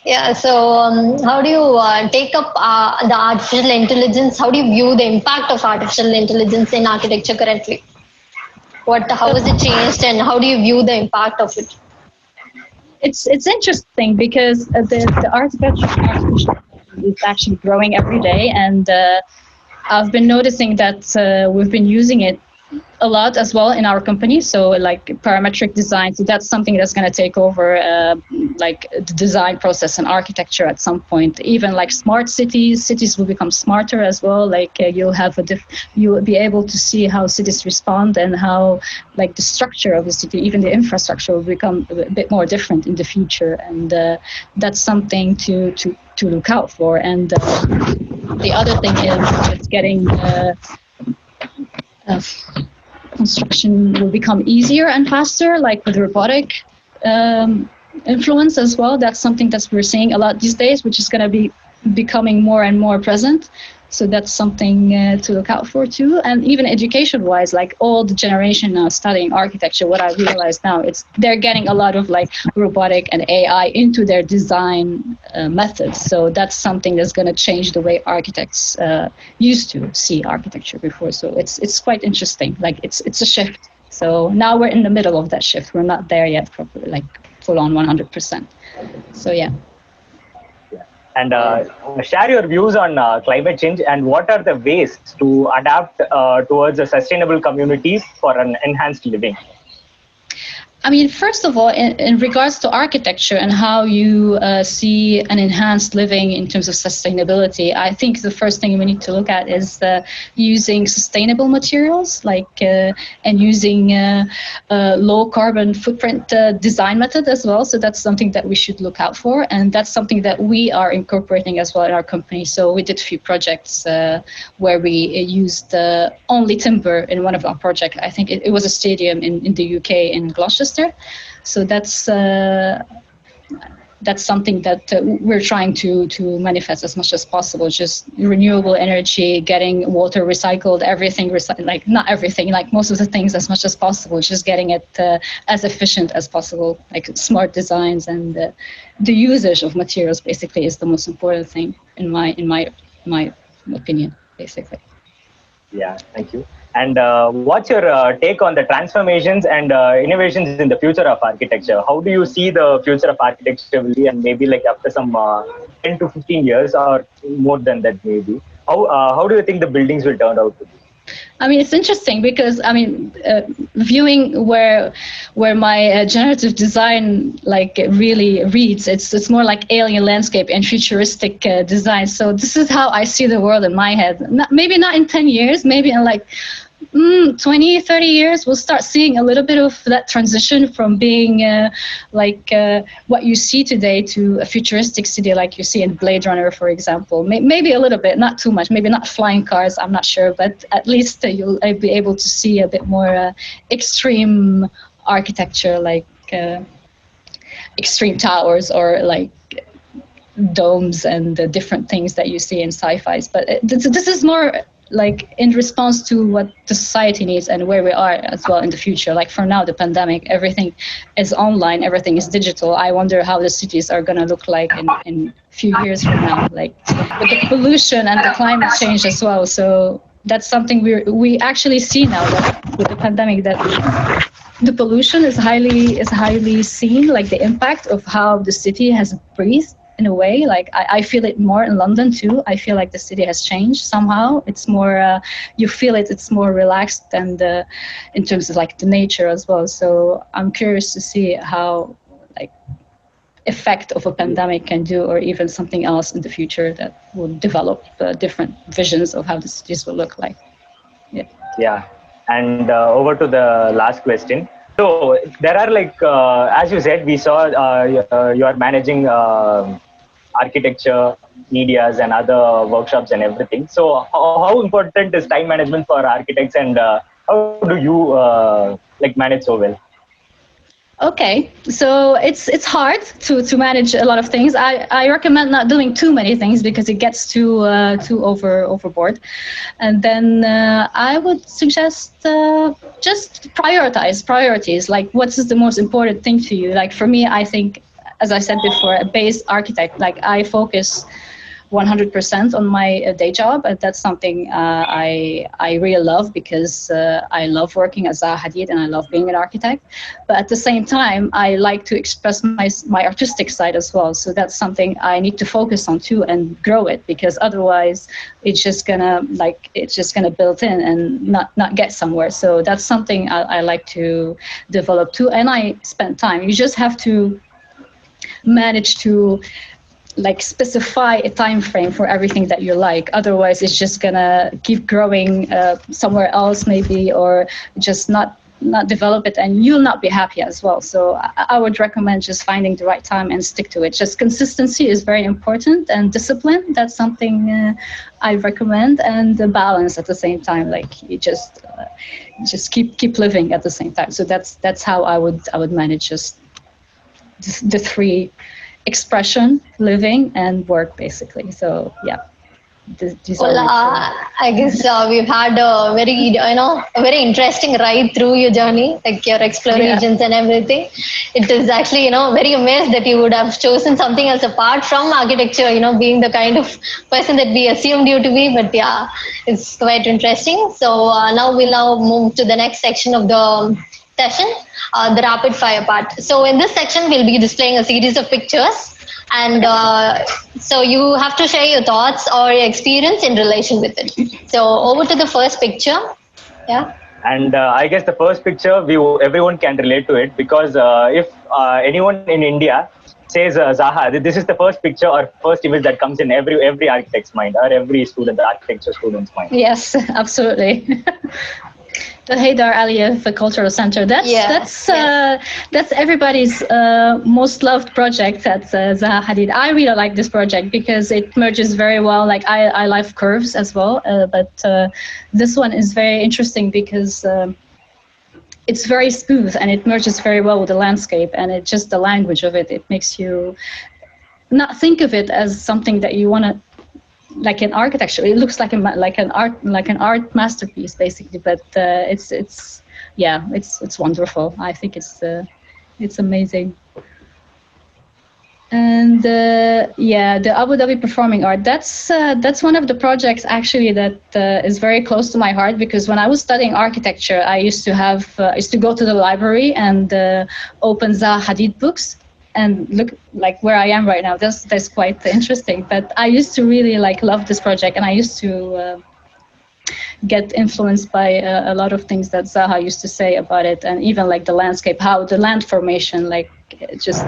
Yeah, so how do you take up the artificial intelligence? How do you view the impact of artificial intelligence in architecture currently? How has it changed, and how do you view the impact of it? It's interesting because the artificial is actually growing every day, and I've been noticing that we've been using it a lot as well in our company. So like parametric design, so that's something that's going to take over like the design process and architecture at some point. Even like smart cities will become smarter as well. Like you'll be able to see how cities respond and how like the structure of the city, even the infrastructure will become a bit more different in the future. And that's something to look out for. And the other thing is just getting uh, construction will become easier and faster, like with robotic influence as well. That's something that we're seeing a lot these days, which is going to be becoming more and more present. So that's something to look out for too. And even education-wise, like all the generation now studying architecture, what I realize now, it's they're getting a lot of like robotic and AI into their design methods. So that's something that's going to change the way architects used to see architecture before. So it's quite interesting. Like it's a shift. So now we're in the middle of that shift. We're not there yet properly, like full on 100%. So yeah. And share your views on climate change and what are the ways to adapt towards a sustainable community for an enhanced living. I mean, first of all, in regards to architecture and how you see an enhanced living in terms of sustainability, I think the first thing we need to look at is using sustainable materials, like and using low carbon footprint design method as well. So that's something that we should look out for, and that's something that we are incorporating as well in our company. So we did a few projects where we used only timber in one of our projects. I think it was a stadium in the UK in Gloucester. So that's something that we're trying to manifest as much as possible. Just renewable energy, getting water recycled, everything like not everything, like most of the things as much as possible. Just getting it as efficient as possible, like smart designs and the usage of materials. Basically, is the most important thing in my opinion. Basically. Yeah, thank you. And what's your take on the transformations and innovations in the future of architecture? How do you see the future of architecture will be, and maybe like after some 10 to 15 years or more than that maybe? How do you think the buildings will turn out to be? I mean, it's interesting because I mean, viewing where my generative design like really reads, it's more like alien landscape and futuristic design. So this is how I see the world in my head. Maybe not in 10 years, maybe in like 20, 30 years, we'll start seeing a little bit of that transition from being what you see today to a futuristic city like you see in Blade Runner, for example. Maybe a little bit, not too much, maybe not flying cars, I'm not sure, but at least you'll be able to see a bit more extreme architecture, like extreme towers or like domes and the different things that you see in sci-fis. But this is more like in response to what the society needs and where we are as well in the future. Like for now, the pandemic, everything is online, everything is digital. I wonder how the cities are going to look like in a few years from now, like with the pollution and the climate change as well. So that's something we actually see now that with the pandemic, that the pollution is highly seen, like the impact of how the city has breathed in a way. Like I feel it more in London too. I feel like the city has changed somehow. It's more, you feel it, it's more relaxed, and in terms of like the nature as well. So I'm curious to see how like effect of a pandemic can do, or even something else in the future that will develop different visions of how the cities will look like. Yeah. Yeah. And over to the last question. So there are like, as you said, we saw you are managing architecture, medias, and other workshops and everything. So how important is time management for architects, and how do you like manage so well? Okay, so it's hard to manage a lot of things. I recommend not doing too many things because it gets too overboard, and then I would suggest just priorities. Like, what is the most important thing to you? Like for me, I think as I said before, a base architect. Like I focus 100% on my day job, and that's something I really love, because I love working at Zaha Hadid and I love being an architect. But at the same time, I like to express my artistic side as well. So that's something I need to focus on too and grow it, because otherwise it's just gonna build in and not get somewhere. So that's something I like to develop too, and I spend time. You just have to manage to like specify a time frame for everything that you like. Otherwise it's just gonna keep growing somewhere else maybe, or just not develop it, and you'll not be happy as well. So I would recommend just finding the right time and stick to it. Just consistency is very important, and discipline, that's something I recommend, and the balance at the same time. Like you just keep living at the same time. So that's how I would manage just the three: expression, living, and work, basically. So yeah, these Well, are I guess we've had a very interesting ride through your journey, like your explorations and everything. It is actually, very amazed that you would have chosen something else apart from architecture, being the kind of person that we assumed you to be. But yeah, it's quite interesting. So now we'll move to the next section of the session, the rapid fire part. So in this section, we'll be displaying a series of pictures, and so you have to share your thoughts or your experience in relation with it. So over to the first picture. Yeah. And I guess the first picture, everyone can relate to it, because if anyone in India says Zaha, this is the first picture or first image that comes in every architect's mind, or every architecture student's mind. Yes, absolutely. The Haydar Aliyev Cultural Center. That's everybody's most loved project at Zaha Hadid. I really like this project because it merges very well. Like I love curves as well, but this one is very interesting because it's very smooth and it merges very well with the landscape, and it just the language of it. It makes you not think of it as something that you want to, like in architecture. It looks like an art masterpiece, basically. But it's wonderful. I think it's amazing. And the Abu Dhabi Performing Art, that's one of the projects actually that is very close to my heart, because when I was studying architecture, I used to go to the library and open Zaha Hadid books and look like where I am right now. That's quite interesting. But I used to really love this project, and I used to get influenced by a lot of things that Zaha used to say about it, and even the landscape, how the land formation it just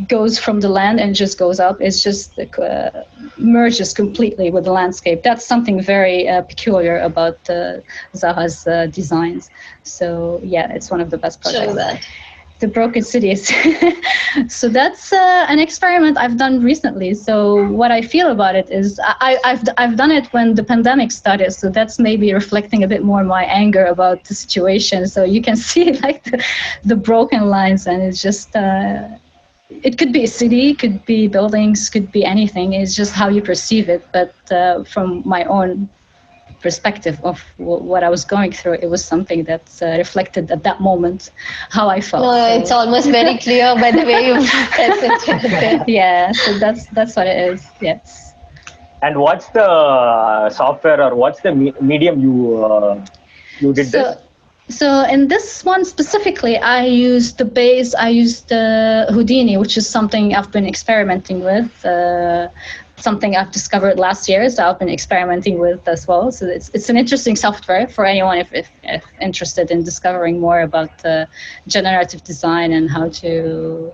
goes from the land and just goes up. It's just merges completely with the landscape. That's something very peculiar about Zaha's designs. So yeah, it's one of the best projects. Show that. The Broken Cities. So that's an experiment I've done recently. So what I feel about it is I've done it when the pandemic started. So that's maybe reflecting a bit more my anger about the situation. So you can see the broken lines, and it's just it could be a city, could be buildings, could be anything. It's just how you perceive it. But from my own perspective of what I was going through, it was something that reflected at that moment how I felt. No, so it's almost very clear by the way you presented it. Yeah, so that's what it is. Yes. And what's the software, or what's the medium you did this? So in this one specifically, I used Houdini, which is something I've been experimenting with, something I've discovered last year, so I've been experimenting with as well. So it's an interesting software for anyone if interested in discovering more about generative design and how to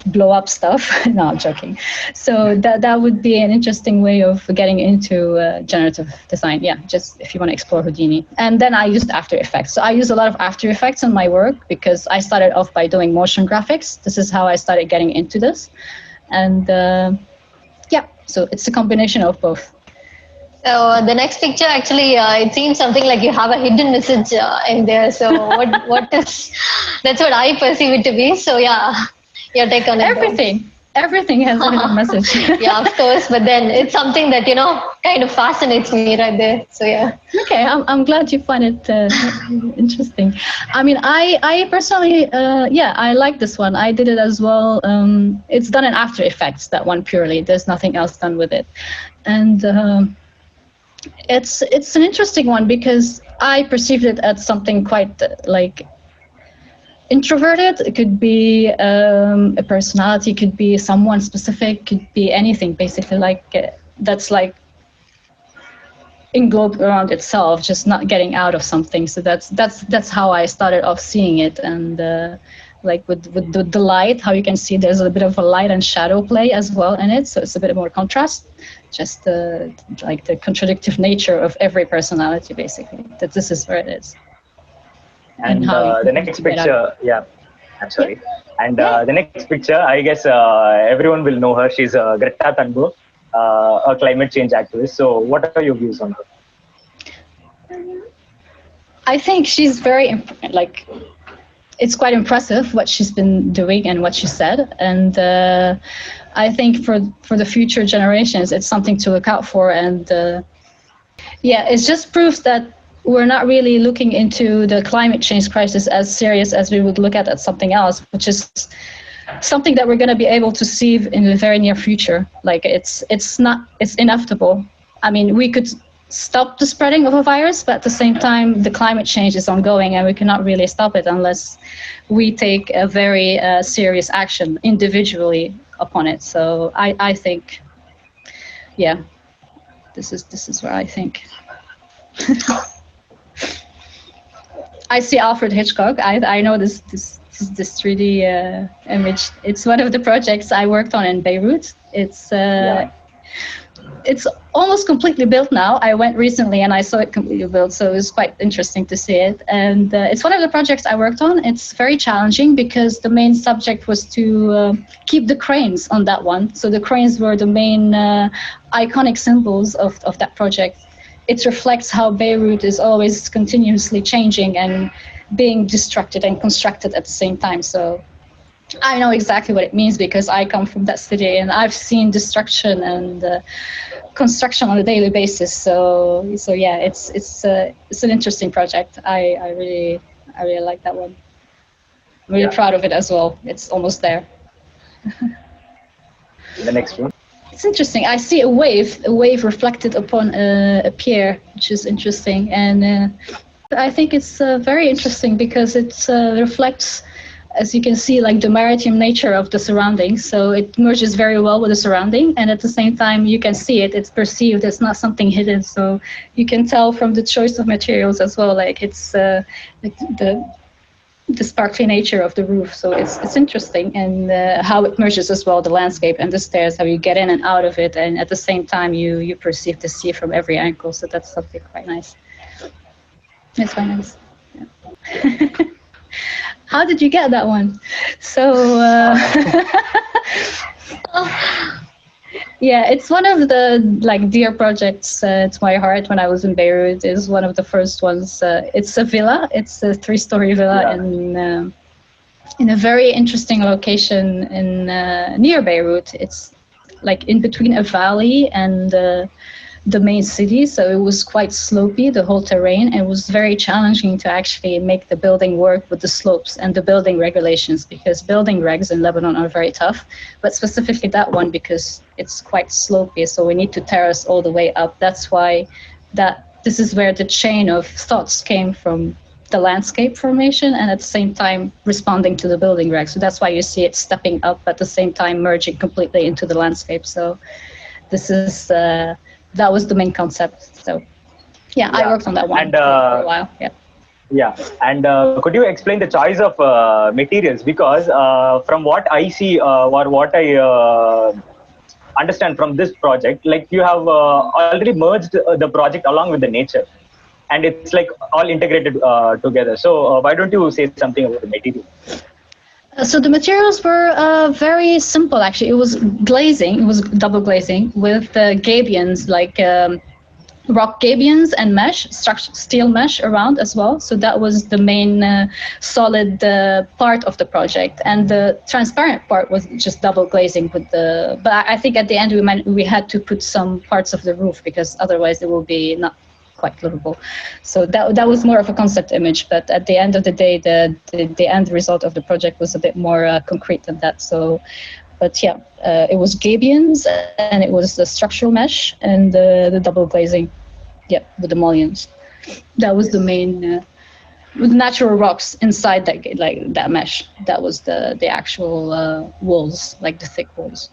blow up stuff. No, I'm joking. So that would be an interesting way of getting into generative design. Yeah, just if you want to explore Houdini. And then I used After Effects. So I use a lot of After Effects in my work because I started off by doing motion graphics. This is how I started getting into this. And so it's a combination of both. So the next picture, actually, it seems something like you have a hidden message in there. So what is? That's what I perceive it to be. So yeah, your take on it. Everything Everything has a hidden message. Yeah, of course. But then it's something that, kind of fascinates me right there. So yeah. Okay, I'm glad you find it interesting. I mean, I personally, I like this one. I did it as well. It's done in After Effects, that one purely. There's nothing else done with it. And it's an interesting one because I perceived it as something quite like introverted. It could be a personality, could be someone specific, could be anything basically, like that's like englobed around itself, just not getting out of something. So that's how I started off seeing it. And like with the light, how you can see there's a bit of a light and shadow play as well in it, so it's a bit more contrast, just like the contradictive nature of every personality basically, that this is where it is. And the next picture, I'm sorry. Yeah. And the next picture, I guess everyone will know her. She's Greta Thunberg, a climate change activist. So what are your views on her? I think she's very, it's quite impressive what she's been doing and what she said. And I think for the future generations, it's something to look out for. And it just proves that we're not really looking into the climate change crisis as serious as we would look at something else, which is something that we're going to be able to see in the very near future. Like it's inevitable. I mean, we could stop the spreading of a virus, but at the same time, the climate change is ongoing and we cannot really stop it unless we take a very serious action individually upon it. So I think, this is where I think. I see Alfred Hitchcock. I know this 3D image. It's one of the projects I worked on in Beirut. It's almost completely built now. I went recently and I saw it completely built, so it was quite interesting to see it. And it's one of the projects I worked on. It's very challenging because the main subject was to keep the cranes on that one. So the cranes were the main iconic symbols of that project. It reflects how Beirut is always continuously changing and being destructed and constructed at the same time. So I know exactly what it means because I come from that city and I've seen destruction and construction on a daily basis. So yeah, it's an interesting project. I really like that one. I'm really proud of it as well. It's almost there. The next one. It's interesting. I see a wave reflected upon a pier, which is interesting. And I think it's very interesting because it reflects, as you can see, like the maritime nature of the surroundings. So it merges very well with the surrounding. And at the same time, you can see it. It's perceived. It's not something hidden. So you can tell from the choice of materials as well. Like it's like the sparkly nature of the roof. So it's interesting, and how it merges as well, the landscape and the stairs, how you get in and out of it, and at the same time you perceive the sea from every angle. So that's something quite nice. It's quite nice. Yeah. How did you get that one? So yeah, it's one of the dear projects to my heart. When I was in Beirut, is one of the first ones. It's a villa. It's a 3-story villa in a very interesting location in near Beirut. It's like in between a valley and the main city, so it was quite slopey, the whole terrain. It was very challenging to actually make the building work with the slopes and the building regulations, because building regs in Lebanon are very tough, but specifically that one because it's quite slopey, so we need to terrace all the way up. That's why this is where the chain of thoughts came from, the landscape formation and at the same time responding to the building regs. So that's why you see it stepping up at the same time merging completely into the landscape. So this is that was the main concept. So I worked on that one for a while. Yeah, and could you explain the choice of materials? Because from what I see or what I understand from this project, like you have already merged the project along with the nature, and it's like all integrated together. So why don't you say something about the material? So the materials were very simple, actually. It was glazing. It was double glazing with gabions, like rock gabions and mesh, steel mesh around as well. So that was the main solid part of the project. And the transparent part was just double glazing with the, but I think at the end we had to put some parts of the roof because otherwise it will be not quite livable. So that was more of a concept image, but at the end of the day, the end result of the project was a bit more concrete than that. So, but yeah, it was gabions and it was the structural mesh and the double glazing, yeah, with the mullions. That was the main, with natural rocks inside that mesh. That was the actual walls, like the thick walls.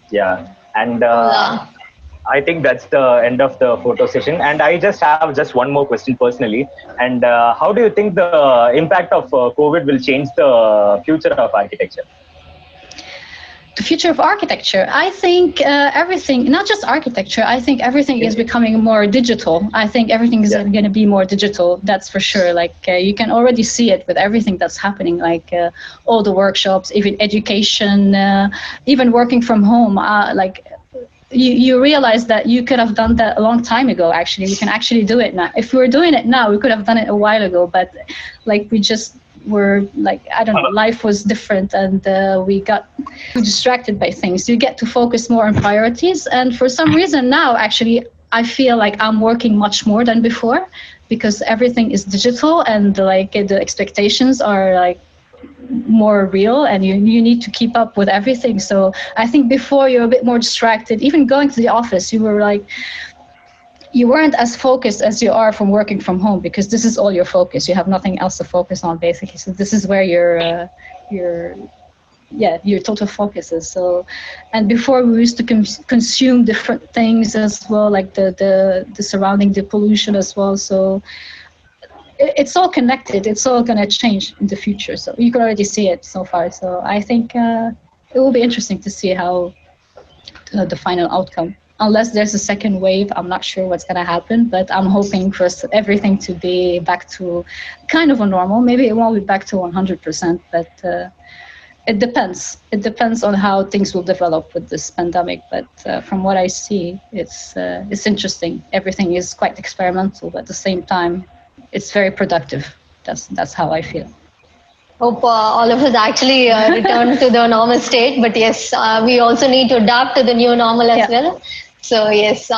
Yeah, and I think that's the end of the photo session. And I just have just one more question personally. And how do you think the impact of COVID will change the future of architecture? The future of architecture, I think everything, not just architecture, I think everything is becoming more digital. I think everything is going to be more digital, that's for sure. Like you can already see it with everything that's happening, like all the workshops, even education, even working from home. Like you realize that you could have done that a long time ago. Actually, we can actually do it now. If we were doing it now, we could have done it a while ago, but like we just were like, I don't know, life was different and we got distracted by things. You get to focus more on priorities. And for some reason now, actually, I feel like I'm working much more than before because everything is digital and like the expectations are like more real and you need to keep up with everything. So I think before you're a bit more distracted. Even going to the office, you were like, you weren't as focused as you are from working from home because this is all your focus. You have nothing else to focus on basically. So this is where your total focus is. So, and before we used to consume different things as well, like the surrounding, the pollution as well. So it's all connected. It's all going to change in the future. So you can already see it so far. So I think it will be interesting to see how the final outcome. Unless there's a second wave, I'm not sure what's going to happen, but I'm hoping for everything to be back to kind of a normal. Maybe it won't be back to 100%, but it depends. It depends on how things will develop with this pandemic. But from what I see, it's interesting. Everything is quite experimental, but at the same time, it's very productive. That's how I feel. Hope all of us actually return to the normal state. But yes, we also need to adapt to the new normal as well. So yes.